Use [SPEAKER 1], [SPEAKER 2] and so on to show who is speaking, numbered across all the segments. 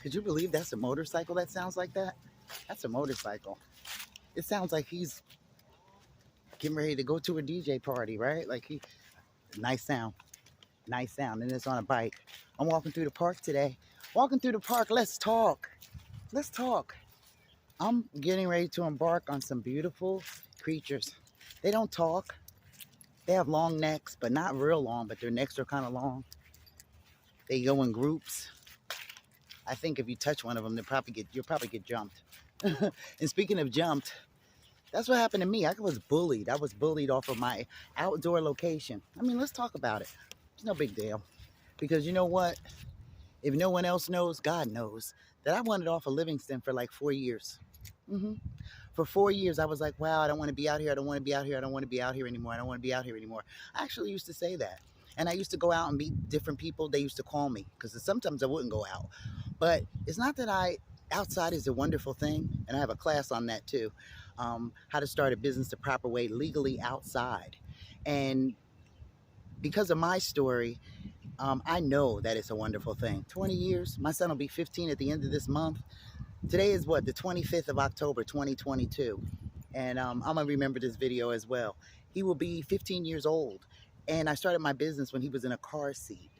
[SPEAKER 1] Could you believe that's a motorcycle that sounds like that? That's a motorcycle. It sounds like he's getting ready to go to a DJ party, right? Like nice sound, nice sound. And it's on a bike. I'm walking through the park today. Walking through the park, let's talk. Let's talk. I'm getting ready to embark on some beautiful creatures. They don't talk. They have long necks, but not real long, but their necks are kind of long. They go in groups. I think if you touch one of them, you'll probably get jumped. And speaking of jumped, that's what happened to me. I was bullied. I was bullied off of my outdoor location. I mean, let's talk about it. It's no big deal. Because you know what? If no one else knows, God knows that I wanted off of Livingston for like 4 years. For 4 years, I was like, wow, I don't want to be out here. I don't want to be out here. I don't want to be out here anymore. I don't want to be out here anymore. I actually used to say that. And I used to go out and meet different people. They used to call me because sometimes I wouldn't go out. But it's not that outside is a wonderful thing. And I have a class on that too. How to start a business the proper way legally outside. And because of my story, I know that it's a wonderful thing. 20 years, my son will be 15 at the end of this month. Today is what, the 25th of October, 2022. And I'm going to remember this video as well. He will be 15 years old. And I started my business when he was in a car seat.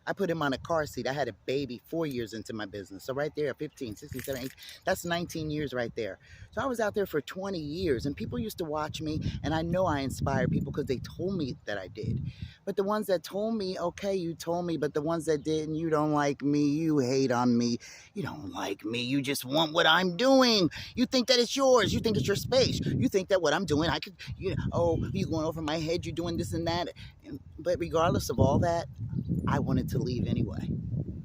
[SPEAKER 1] I put him on a car seat. I had a baby 4 years into my business. So right there, 15, 16, 17, 18, that's 19 years right there. So I was out there for 20 years and people used to watch me, and I know I inspired people because they told me that I did. But the ones that told me, okay, you told me, but the ones that didn't, you don't like me, you hate on me, you don't like me, you just want what I'm doing. You think that it's yours, you think it's your space, you think that what I'm doing, I could, oh, you going over my head, you're doing this and that. But regardless of all that, I wanted to leave anyway.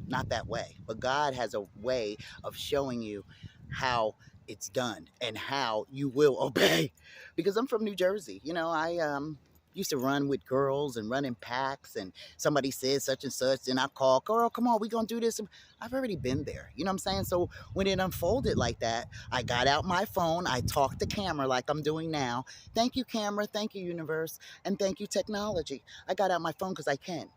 [SPEAKER 1] Not that way. But God has a way of showing you how it's done and how you will obey. Because I'm from New Jersey. You know, I used to run with girls and run in packs, and somebody says such and such, and I call, girl, come on, we gonna do this. I've already been there. You know what I'm saying? So when it unfolded like that, I got out my phone, I talked to camera like I'm doing now. Thank you, camera, thank you, universe, and thank you, technology. I got out my phone because I can.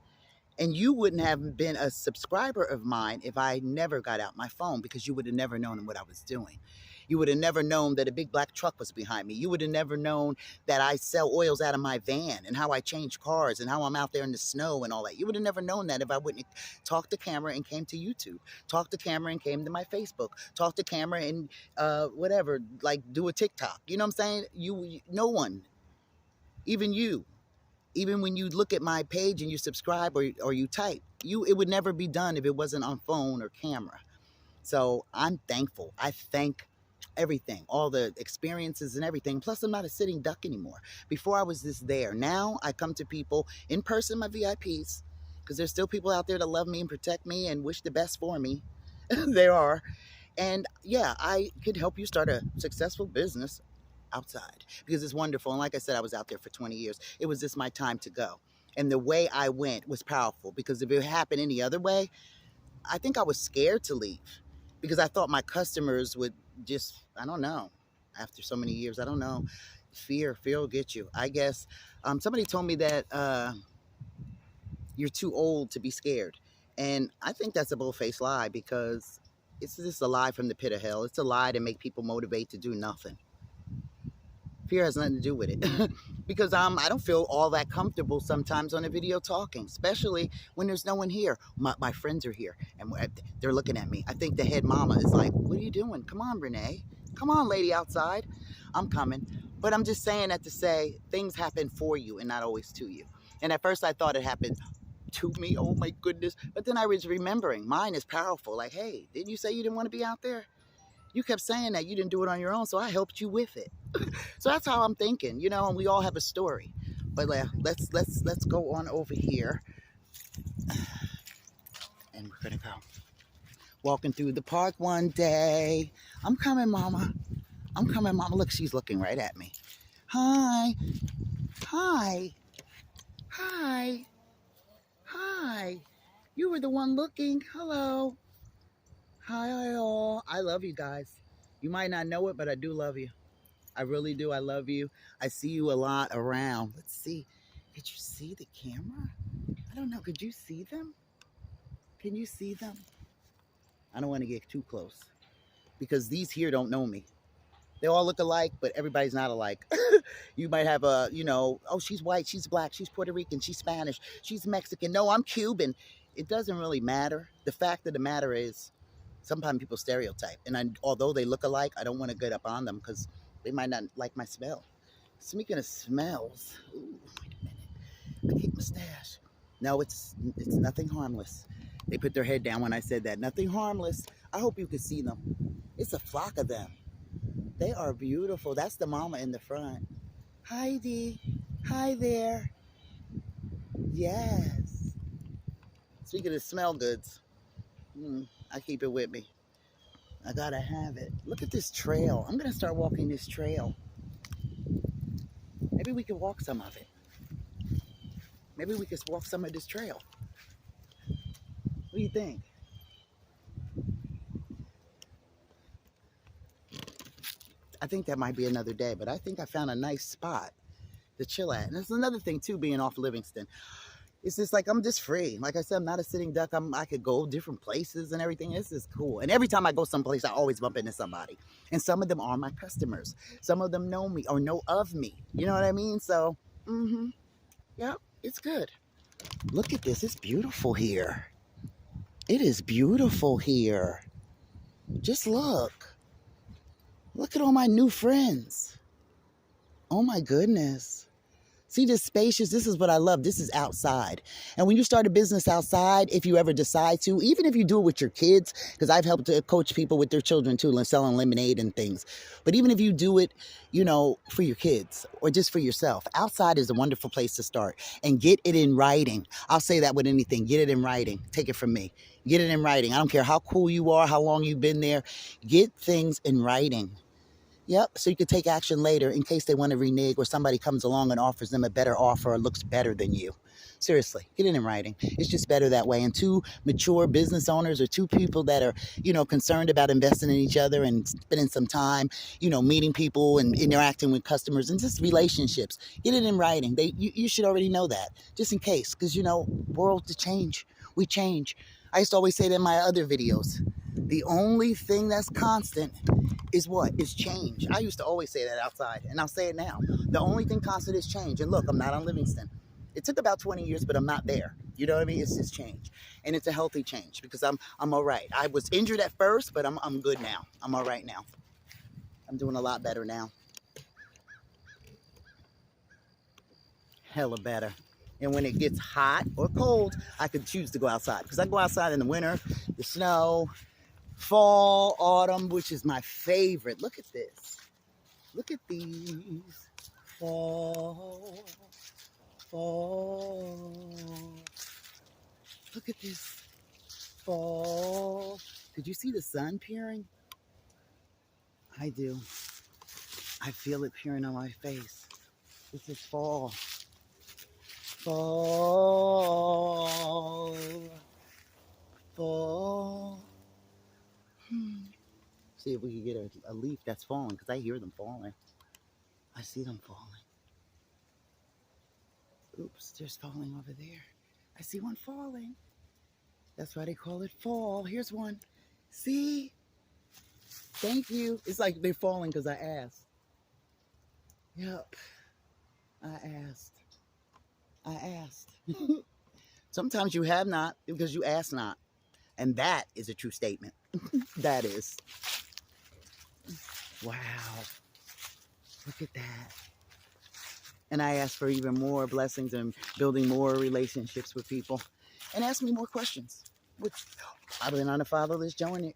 [SPEAKER 1] And you wouldn't have been a subscriber of mine if I never got out my phone, because you would have never known what I was doing. You would have never known that a big black truck was behind me. You would have never known that I sell oils out of my van and how I change cars and how I'm out there in the snow and all that. You would have never known that if I wouldn't talk to camera and came to YouTube, talk to camera and came to my Facebook, talk to camera and whatever, like do a TikTok. You know what I'm saying? No one, even you. Even when you look at my page and you subscribe or you type, it would never be done if it wasn't on phone or camera. So I'm thankful. I thank everything, all the experiences and everything. Plus, I'm not a sitting duck anymore. Before I was just there. Now I come to people in person, my VIPs, because there's still people out there that love me and protect me and wish the best for me. There are. And yeah, I could help you start a successful business outside because it's wonderful. And like I said, I was out there for 20 years. It was just my time to go. And the way I went was powerful, because if it happened any other way, I think I was scared to leave because I thought my customers would just, I don't know, after so many years, I don't know, fear will get you, I guess. Somebody told me that you're too old to be scared. And I think that's a bull-faced lie, because it's just a lie from the pit of hell. It's a lie to make people motivate to do nothing. Fear has nothing to do with it. Because I don't feel all that comfortable sometimes on a video talking, especially when there's no one here. My friends are here and they're looking at me. I think the head mama is like, what are you doing? Come on, Renee. Come on, lady outside. I'm coming. But I'm just saying that to say things happen for you and not always to you. And at first I thought it happened to me. Oh my goodness. But then I was remembering mine is powerful. Like, hey, didn't you say you didn't want to be out there? You kept saying that you didn't do it on your own, so I helped you with it. So that's how I'm thinking, you know, and we all have a story. But let's go on over here. And we're gonna go walking through the park one day. I'm coming, mama. I'm coming, mama. Look, she's looking right at me. Hi. Hi. Hi. Hi. You were the one looking. Hello. Hi all. I love you guys. You might not know it, but I do love you. I really do. I love you. I see you a lot around. Let's see. Could you see the camera? I don't know. Could you see them? Can you see them? I don't want to get too close because these here don't know me. They all look alike, but everybody's not alike. You might have a, oh, she's white, she's black, she's Puerto Rican, she's Spanish, she's Mexican. No, I'm Cuban. It doesn't really matter. The fact of the matter is, sometimes people stereotype. And although they look alike, I don't want to get up on them because they might not like my smell. Speaking of smells, ooh, wait a minute. I keep my stash. No, it's nothing harmless. They put their head down when I said that. Nothing harmless. I hope you can see them. It's a flock of them. They are beautiful. That's the mama in the front. Heidi. Hi there. Yes. Speaking of smell goods, I keep it with me. I gotta have it. Look at this trail. I'm gonna start walking this trail. Maybe we could walk some of it. Maybe we could walk some of this trail. What do you think? I think that might be another day, but I think I found a nice spot to chill at. And that's another thing too, being off Livingston. It's just like I'm just free. Like I said, I'm not a sitting duck. I could go different places and everything. This is cool. And every time I go someplace, I always bump into somebody. And some of them are my customers. Some of them know me or know of me. You know what I mean? So, yep, it's good. Look at this. It's beautiful here. It is beautiful here. Just look. Look at all my new friends. Oh my goodness. See this spacious, this is what I love. This is outside. And when you start a business outside, if you ever decide to, even if you do it with your kids, because I've helped to coach people with their children too, selling lemonade and things. But even if you do it, for your kids or just for yourself, outside is a wonderful place to start. And get it in writing. I'll say that with anything. Get it in writing. Take it from me. Get it in writing. I don't care how cool you are, how long you've been there. Get things in writing. Yep, so you could take action later in case they want to renege or somebody comes along and offers them a better offer or looks better than you. Seriously, get it in writing. It's just better that way. And two mature business owners or two people that are, concerned about investing in each other and spending some time, meeting people and interacting with customers and just relationships. Get it in writing. You should already know that, just in case, because, worlds change. We change. I used to always say that in my other videos. The only thing that's constant is what? Is change. I used to always say that outside, and I'll say it now. The only thing constant is change. And look, I'm not on Livingston. It took about 20 years, but I'm not there. You know what I mean? It's just change. And it's a healthy change because I'm all right. I was injured at first, but I'm good now. I'm all right now. I'm doing a lot better now. Hella better. And when it gets hot or cold, I could choose to go outside because I go outside in the winter, the snow, fall, autumn, which is my favorite. Look at this. Look at these. Fall. Look at this. Fall. Did you see the sun peering? I do. I feel it peering on my face. This is fall. Fall. See if we can get a leaf that's falling, because I hear them falling. I see them falling. Oops, there's falling over there. I see one falling. That's why they call it fall. Here's one. See? Thank you. It's like they're falling because I asked. Yep. I asked. Sometimes you have not because you ask not. And that is a true statement. That is. Wow. Look at that. And I ask for even more blessings and building more relationships with people. And ask me more questions. Which I've been on a fatherless journey.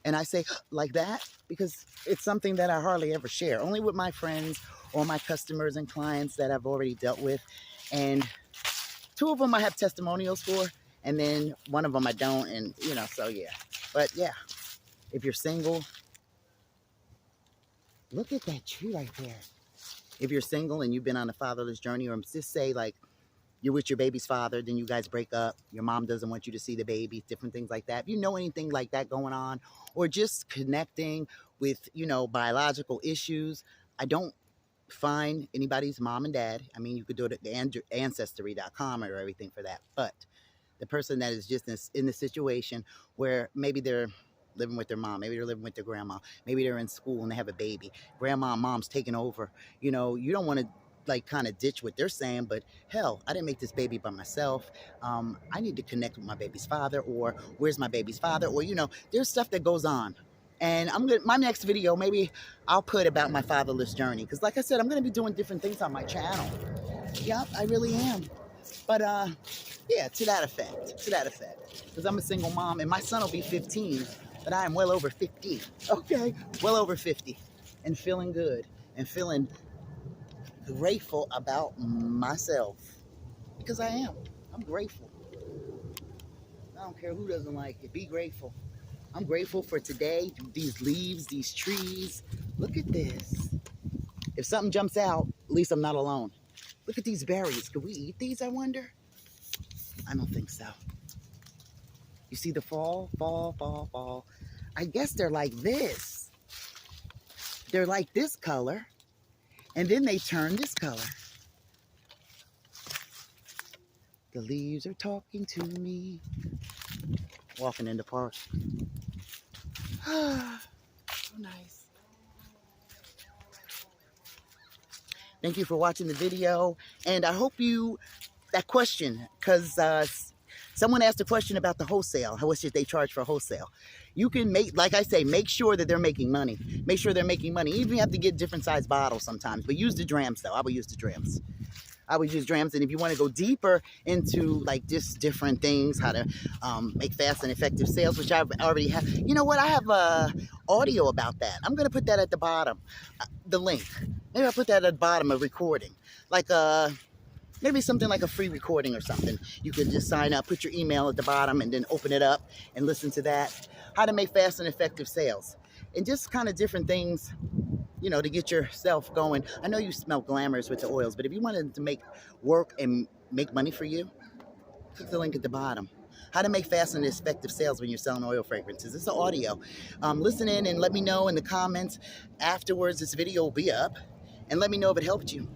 [SPEAKER 1] And I say like that because it's something that I hardly ever share. Only with my friends or my customers and clients that I've already dealt with. And 2 of them I have testimonials for. And then 1 of them I don't. And, so yeah. But yeah, if you're single, look at that tree right there. If you're single and you've been on a fatherless journey, or just say like you're with your baby's father, then you guys break up, your mom doesn't want you to see the baby, different things like that. If you know anything like that going on, or just connecting with, biological issues, I don't find anybody's mom and dad. I mean, you could do it at the ancestry.com or everything for that. But the person that is just in the situation where maybe they're living with their mom, maybe they're living with their grandma, maybe they're in school and they have a baby, grandma and mom's taking over, you know, you don't want to like kind of ditch what they're saying, but hell, I didn't make this baby by myself. I need to connect with my baby's father, or where's my baby's father, or, you know, there's stuff that goes on. And I'm gonna, my next video, maybe I'll put about my fatherless journey, because like I said, I'm gonna be doing different things on my channel. Yep, I really am. But yeah, to that effect, because I'm a single mom and my son will be 15, but I am well over 50. Okay, well over 50, and feeling good and feeling grateful about myself, because I am. I'm grateful. I don't care who doesn't like it. Be grateful. I'm grateful for today, these leaves, these trees. Look at this. If something jumps out, at least I'm not alone. Look at these berries. Could we eat these, I wonder? I don't think so. You see the fall, fall, fall, fall. I guess they're like this. They're like this color, and then they turn this color. The leaves are talking to me. Walking in the park. So nice. Thank you for watching the video, and I hope you, that question, because someone asked a question about the wholesale. How much should they charge for wholesale? You can make, like I say, make sure that they're making money. Make sure they're making money. Even if you have to get different size bottles sometimes, but use the drams though. I would use the drams. I would use drams. And if you want to go deeper into like just different things, how to make fast and effective sales, which I already have. You know what? I have audio about that. I'm going to put that at the bottom, the link. Maybe I'll put that at the bottom, a recording. Like maybe something like a free recording or something. You could just sign up, put your email at the bottom, and then open it up and listen to that. How to make fast and effective sales. And just kind of different things, you know, to get yourself going. I know you smell glamorous with the oils, but if you wanted to make work and make money for you, click the link at the bottom. How to make fast and effective sales when you're selling oil fragrances. It's an audio. Listen in and let me know in the comments afterwards. This video will be up, and let me know if it helped you.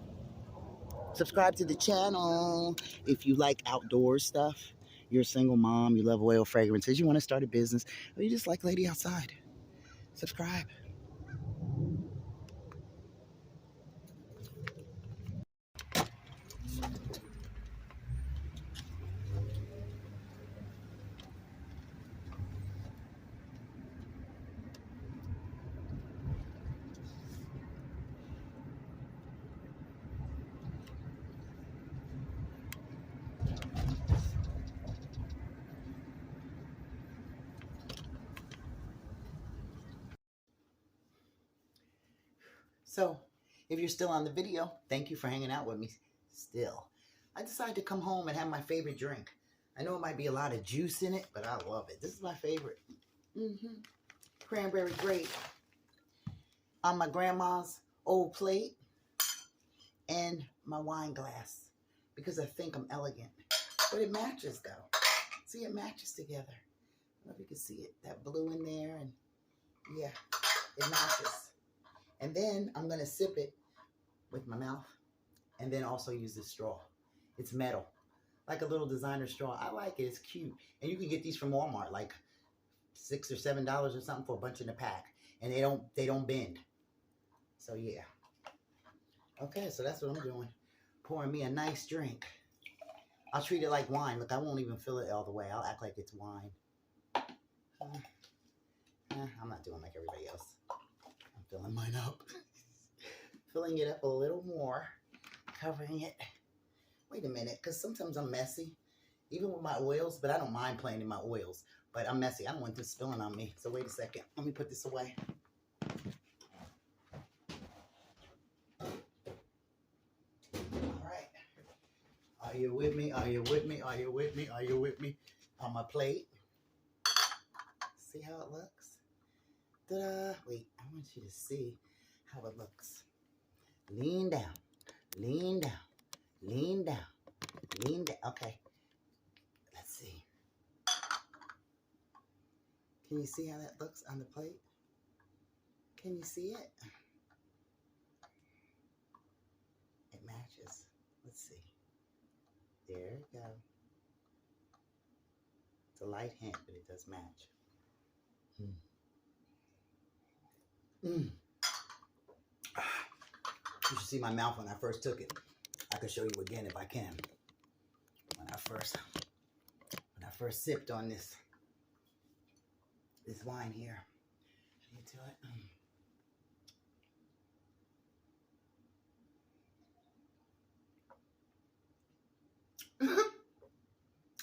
[SPEAKER 1] Subscribe to the channel if you like outdoor stuff. You're a single mom, you love oil fragrances, you want to start a business, or you just like Lady Outside. Subscribe. So, if you're still on the video, thank you for hanging out with me still. I decided to come home and have my favorite drink. I know it might be a lot of juice in it, but I love it. This is my favorite. Cranberry grape on my grandma's old plate and my wine glass, because I think I'm elegant. But it matches though. See, it matches together. I don't know if you can see it. That blue in there, and yeah, it matches. And then I'm going to sip it with my mouth and then also use this straw. It's metal, like a little designer straw. I like it. It's cute. And you can get these from Walmart, like $6 or $7 or something for a bunch in a pack. And they don't bend. So yeah. Okay, so that's what I'm doing. Pouring me a nice drink. I'll treat it like wine. Look, I won't even fill it all the way. I'll act like it's wine. I'm not doing like everybody else. I'm filling mine up. Filling it up a little more. Covering it. Wait a minute, because sometimes I'm messy. Even with my oils, but I don't mind playing in my oils. But I'm messy. I don't want this spilling on me. So wait a second. Let me put this away. All right. Are you with me? Are you with me? Are you with me? Are you with me? On my plate. See how it looks? Ta-da. Wait, I want you to see how it looks. Lean down. Lean down. Lean down. Lean down. Okay. Let's see. Can you see how that looks on the plate? Can you see it? matches. Let's see. There you go. It's a light hint, but it does match. You should see my mouth when I first took it. I could show you again if I can. When I first sipped on this wine here. You do it.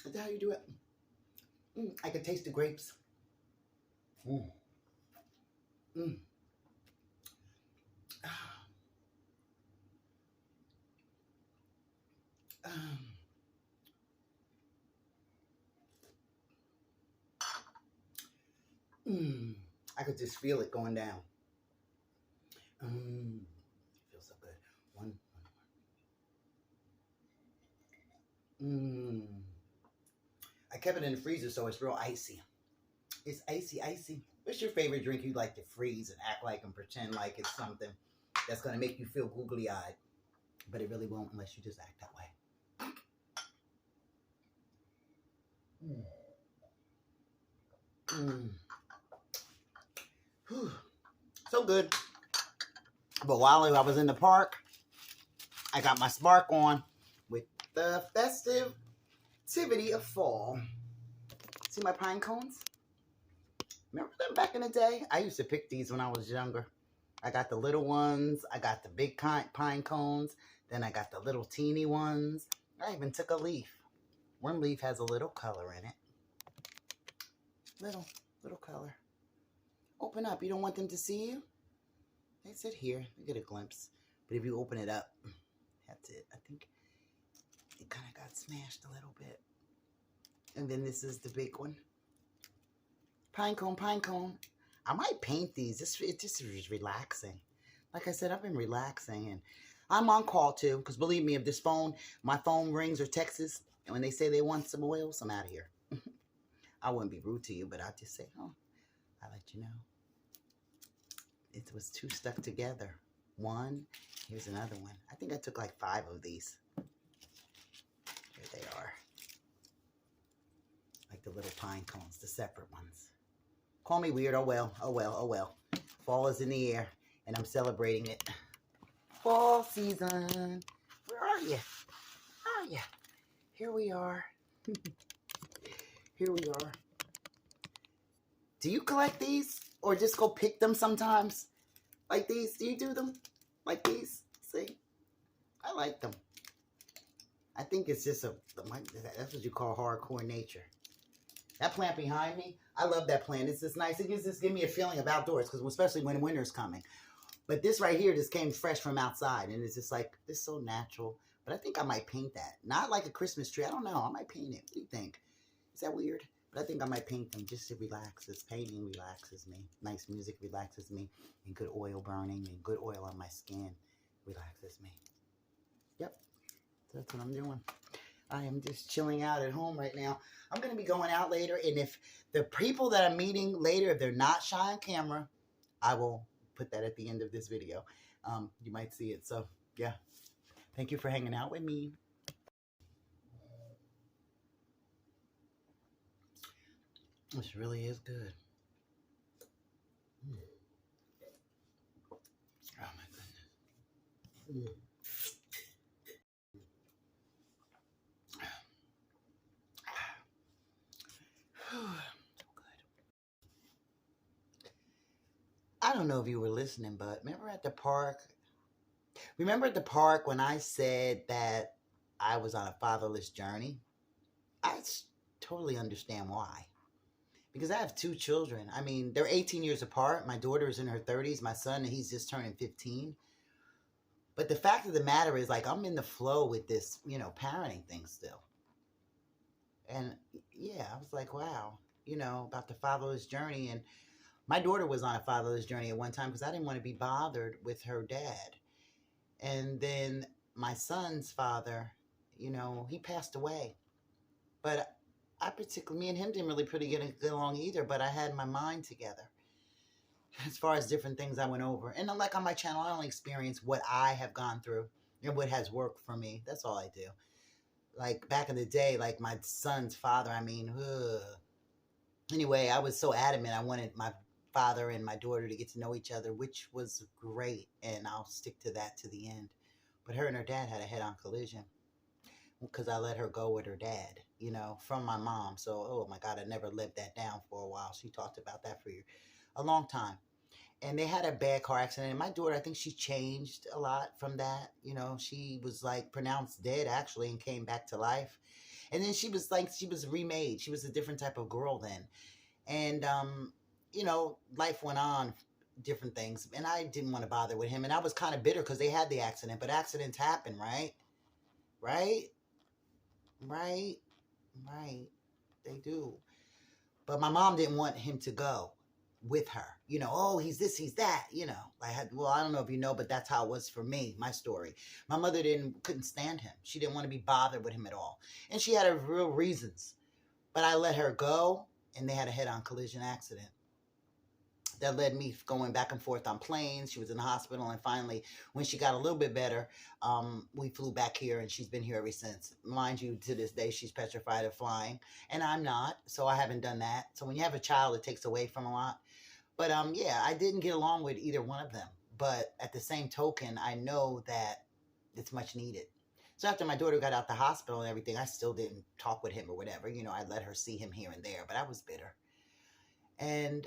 [SPEAKER 1] That's how you do it. I could taste the grapes. I could just feel it going down. It feels so good. One more. I kept it in the freezer, so it's real icy. It's icy, icy. What's your favorite drink you like to freeze and act like and pretend like it's something that's going to make you feel googly-eyed? But it really won't unless you just act that way. So good. But while I was in the park, I got my spark on with the festivity of fall. See my pine cones? Remember them back in the day? I used to pick these when I was younger. I got the little ones. I got the big pine cones. Then I got the little teeny ones. I even took a leaf. One leaf has a little color in it. Little color. Open up. You don't want them to see you? They sit here. You get a glimpse. But if you open it up, that's it. I think it kind of got smashed a little bit. And then this is the big one. Pine cone, pine cone. I might paint these. It just is relaxing. Like I said, I've been relaxing. And I'm on call too. Because believe me, if my phone rings or texts, and when they say they want some oils, I'm out of here. I wouldn't be rude to you, but I'll just say, oh, I'll let you know. It was 2 stuck together. 1. Here's another one. I think I took like 5 of these. Here they are. Like the little pine cones, the separate ones. Call me weird. Oh well. Oh well. Oh well. Fall is in the air, and I'm celebrating it. Fall season. Where are you? Where are you? Here we are. Here we are. Do you collect these? Or just go pick them sometimes? Like these? Do you do them? Like these? See? I like them. I think it's just that's what you call hardcore nature. That plant behind me, I love that plant. It's just nice. It just gives me a feeling of outdoors, because especially when winter's coming. But this right here just came fresh from outside, and it's just like, it's so natural. But I think I might paint that. Not like a Christmas tree. I don't know. I might paint it. What do you think? Is that weird? But I think I might paint them just to relax. This painting relaxes me. Nice music relaxes me. And good oil burning and good oil on my skin relaxes me. Yep. That's what I'm doing. I am just chilling out at home right now. I'm going to be going out later. And if the people that I'm meeting later, if they're not shy on camera, I will put that at the end of this video. You might see it. So, yeah. Thank you for hanging out with me. This really is good. Oh my goodness. So good. I don't know if you were listening, but remember at the park when I said that I was on a fatherless journey? I totally understand why. Because I have 2 children. I mean, they're 18 years apart. My daughter's in her 30s. My son, he's just turning 15. But the fact of the matter is, like, I'm in the flow with this, parenting thing still. And, yeah, I was like, wow, about the fatherless journey. And my daughter was on a fatherless journey at one time because I didn't want to be bothered with her dad. And then my son's father, he passed away. But me and him didn't really get along either, but I had my mind together as far as different things I went over. And like on my channel, I only experience what I have gone through. and what has worked for me. That's all I do. Like back in the day, like my son's father, I mean, ugh. Anyway, I was so adamant. I wanted my father and my daughter to get to know each other, which was great. And I'll stick to that to the end. But her and her dad had a head on collision because I let her go with her dad, from my mom. So, oh my God, I never lived that down for a while. She talked about that for a long time. And they had a bad car accident. And my daughter, I think she changed a lot from that. She was like pronounced dead actually and came back to life. And then she was remade. She was a different type of girl then. And, life went on, different things. And I didn't want to bother with him. And I was kind of bitter because they had the accident. But accidents happen, right? Right? Right? Right. They do. But my mom didn't want him to go with her. Oh, he's this, he's that, I don't know if you know, but that's how it was for me, my story. My mother couldn't stand him. She didn't want to be bothered with him at all. And she had her real reasons. But I let her go, and they had a head-on collision accident that led me going back and forth on planes. She was in the hospital, and finally, when she got a little bit better, we flew back here, and she's been here ever since. Mind you, to this day, she's petrified of flying, and I'm not, so I haven't done that. So when you have a child, it takes away from a lot. But yeah, I didn't get along with either one of them. But at the same token, I know that it's much needed. So after my daughter got out the hospital and everything, I still didn't talk with him or whatever. I let her see him here and there, but I was bitter. And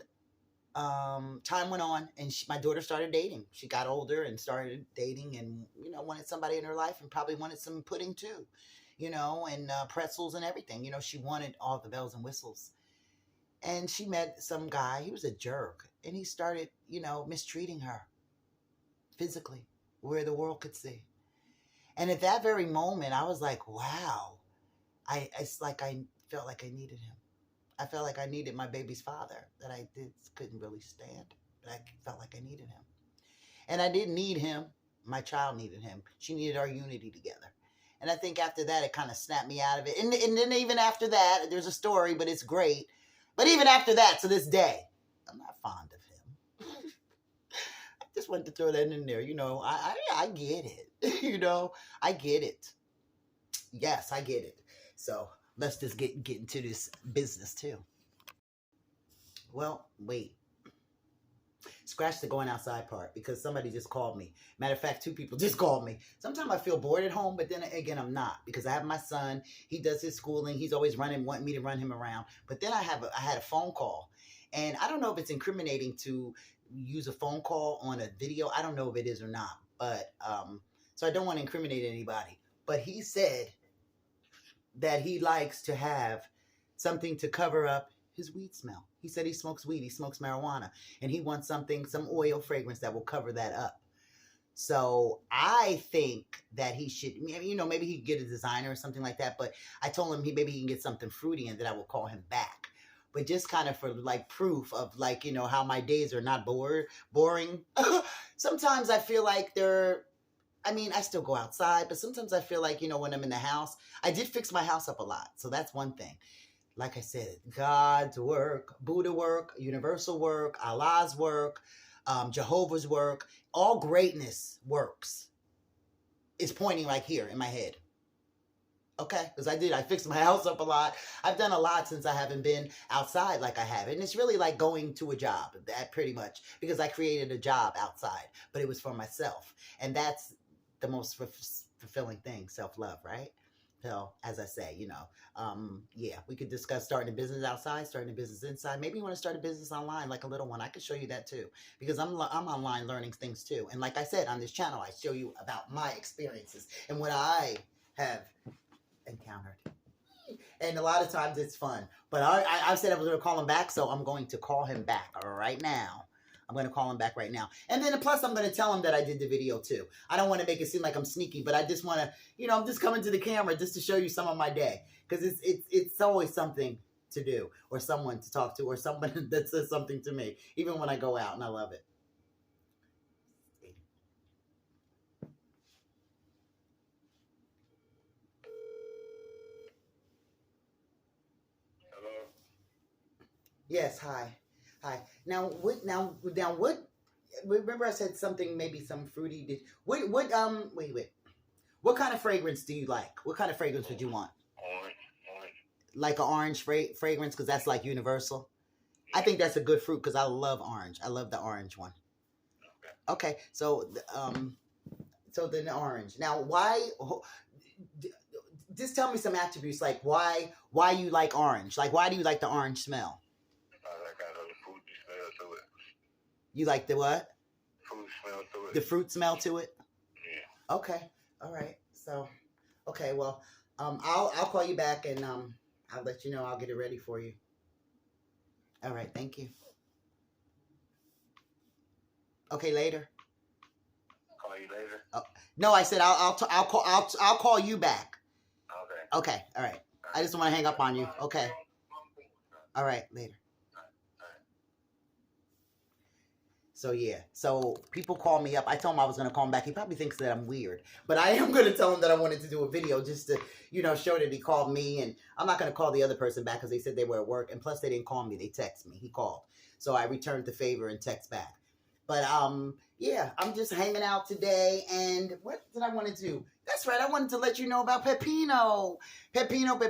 [SPEAKER 1] time went on, and my daughter started dating. She got older and started dating, and wanted somebody in her life, and probably wanted some pudding too, and pretzels and everything. She wanted all the bells and whistles. And she met some guy. He was a jerk, and he started, mistreating her physically, where the world could see. And at that very moment, I was like, wow. It's like I felt like I needed him. I felt like I needed my baby's father that I couldn't really stand, but I felt like I needed him. And I didn't need him. My child needed him. She needed our unity together. And I think after that, it kind of snapped me out of it. And then even after that, there's a story, but it's great. But even after that, to this day, I'm not fond of him. I just wanted to throw that in there. I get it. I get it. Yes, I get it. So let's just get into this business too. Well, wait. Scratch the going outside part, because somebody just called me. Matter of fact, 2 people just called me. Sometimes I feel bored at home, but then again, I'm not, because I have my son. He does his schooling. He's always wanting me to run him around. But then I had a phone call, and I don't know if it's incriminating to use a phone call on a video. I don't know if it is or not, but so I don't want to incriminate anybody. But he said that he likes to have something to cover up his weed smell. He said he smokes weed, he smokes marijuana, and he wants some oil fragrance that will cover that up. So I think that he should, maybe he could get a designer or something like that, but I told him maybe he can get something fruity and that I will call him back. But just kind of for like proof of how my days are not boring. Sometimes I feel like I still go outside, but sometimes I feel like, when I'm in the house, I did fix my house up a lot. So that's one thing. Like I said, God's work, Buddha work, universal work, Allah's work, Jehovah's work, all greatness works is pointing like here in my head. Okay, because I fixed my house up a lot. I've done a lot since I haven't been outside like I have. And it's really like going to a job, that pretty much, because I created a job outside, but it was for myself. And that's the most fulfilling thing, self-love, right? So, as I say, yeah, we could discuss starting a business outside, starting a business inside. Maybe you want to start a business online, like a little one. I could show you that too, because I'm online learning things too. And like I said, on this channel, I show you about my experiences and what I have encountered. And a lot of times it's fun. But I said I was going to call him back, so I'm going to call him back right now. I'm going to call him back right now. And then plus I'm going to tell him that I did the video too. I don't want to make it seem like I'm sneaky, but I just want to, I'm just coming to the camera just to show you some of my day. Because it's always something to do, or someone to talk to, or someone that says something to me, even when I go out, and I love it.
[SPEAKER 2] Hello?
[SPEAKER 1] Yes, hi. Hi. Now what remember I said something, maybe some fruity dish. Wait. What kind of fragrance do you like? What kind of fragrance would you want?
[SPEAKER 2] Orange.
[SPEAKER 1] Like an orange fragrance, because that's like universal. I think that's a good fruit because I love orange. I love the orange one. Okay, so so then the orange. Now, why? Just tell me some attributes, like why you like orange. Like, why do you like the orange smell?
[SPEAKER 2] I like how the fruit smell to it.
[SPEAKER 1] You like the what?
[SPEAKER 2] Fruit smell to it.
[SPEAKER 1] The fruit smell to it.
[SPEAKER 2] Yeah.
[SPEAKER 1] Okay. All right. So, okay. Well, I'll call you back and I'll let you know. I'll get it ready for you. All right. Thank you. Okay. Later.
[SPEAKER 2] Call you later.
[SPEAKER 1] Oh, no, I said I'll call you back.
[SPEAKER 2] Okay.
[SPEAKER 1] Okay. All right. I just want to hang up on you. Okay. All right. Later. So yeah, so people call me up. I told him I was going to call him back. He probably thinks that I'm weird, but I am going to tell him that I wanted to do a video just to, show that he called me. And I'm not going to call the other person back because they said they were at work. And plus they didn't call me. They text me. He called. So I returned the favor and text back. But yeah, I'm just hanging out today. And what did I want to do? That's right. I wanted to let you know about Pepino. Pepino.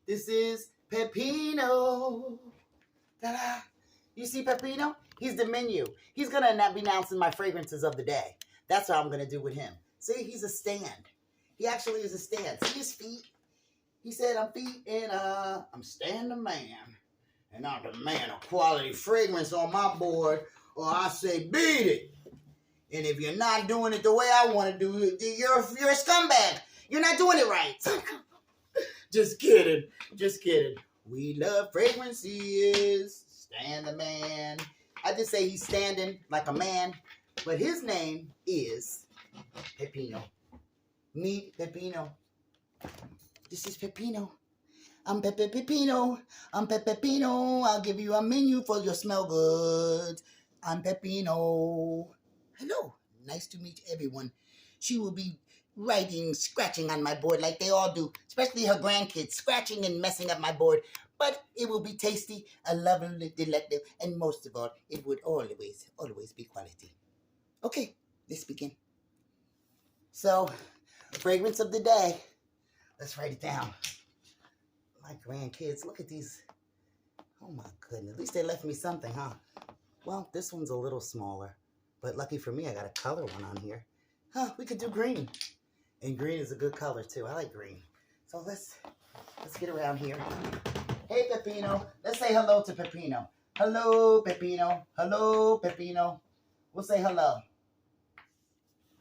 [SPEAKER 1] This is Pepino. Ta-da. You see Pepino? He's the menu. He's going to be announcing my fragrances of the day. That's what I'm going to do with him. See, he's a stand. He actually is a stand. See his feet? He said, I'm stand a man. And I demand a quality fragrance on my board, or I say, beat it. And if you're not doing it the way I want to do it, you're a scumbag. You're not doing it right. Just kidding. We love fragrances. Stand the man. I just say he's standing like a man, but his name is Pepino. Meet Pepino. This is Pepino. I'm Pepino. I'm Pepino. I'll give you a menu for your smell goods. I'm Pepino. Hello. Nice to meet everyone. She will be scratching on my board like they all do, especially her grandkids, scratching and messing up my board. But it will be tasty, a lovely, delectable, and most of all, it would always be quality. Okay, let's begin. So, fragrance of the day. Let's write it down. My grandkids, look at these. Oh my goodness, at least they left me something, huh? Well, this one's a little smaller, but lucky for me, I got a color one on here. Huh, we could do green. And green is a good color too. I like green. So let's get around here. Hey, Pepino. Let's say hello to Pepino. Hello, Pepino. Hello, Pepino. We'll say hello.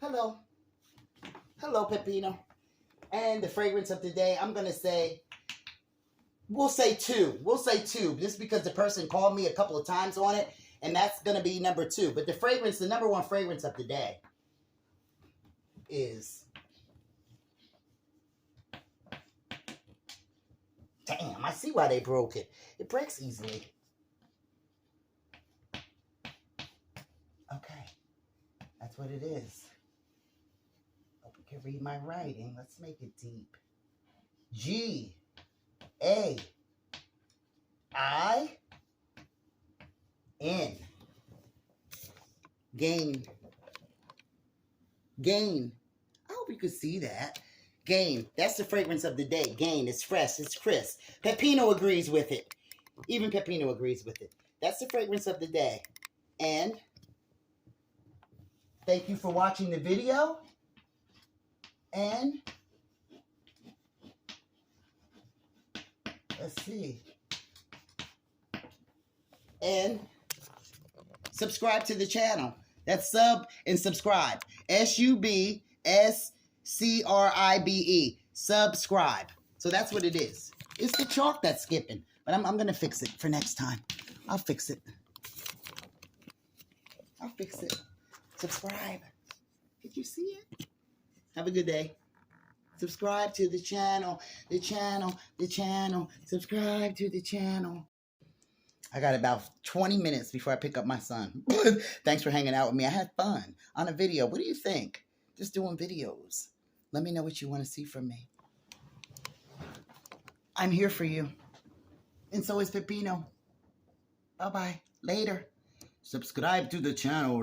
[SPEAKER 1] Hello. Hello, Pepino. And the fragrance of the day, I'm going to say, we'll say two. Just because the person called me a couple of times on it, and that's going to be number 2. But the number 1 fragrance of the day is... Damn, I see why they broke it. It breaks easily. Okay. That's what it is. Hope you can read my writing. Let's make it deep. G-A-I-N. Gain. I hope you could see that. Gain. That's the fragrance of the day. Gain. It's fresh. It's crisp. Pepino agrees with it. Even Pepino agrees with it. That's the fragrance of the day. And thank you for watching the video. And let's see. And subscribe to the channel. That's sub and subscribe. SUBSCRIBE. Subscribe. So that's what it is. It's the chalk that's skipping. But I'm going to fix it for next time. I'll fix it. Subscribe. Did you see it? Have a good day. Subscribe to the channel. Subscribe to the channel. I got about 20 minutes before I pick up my son. Thanks for hanging out with me. I had fun on a video. What do you think? Just doing videos. Let me know what you want to see from me. I'm here for you. And so is Pepino. Bye-bye. Later. Subscribe to the channel.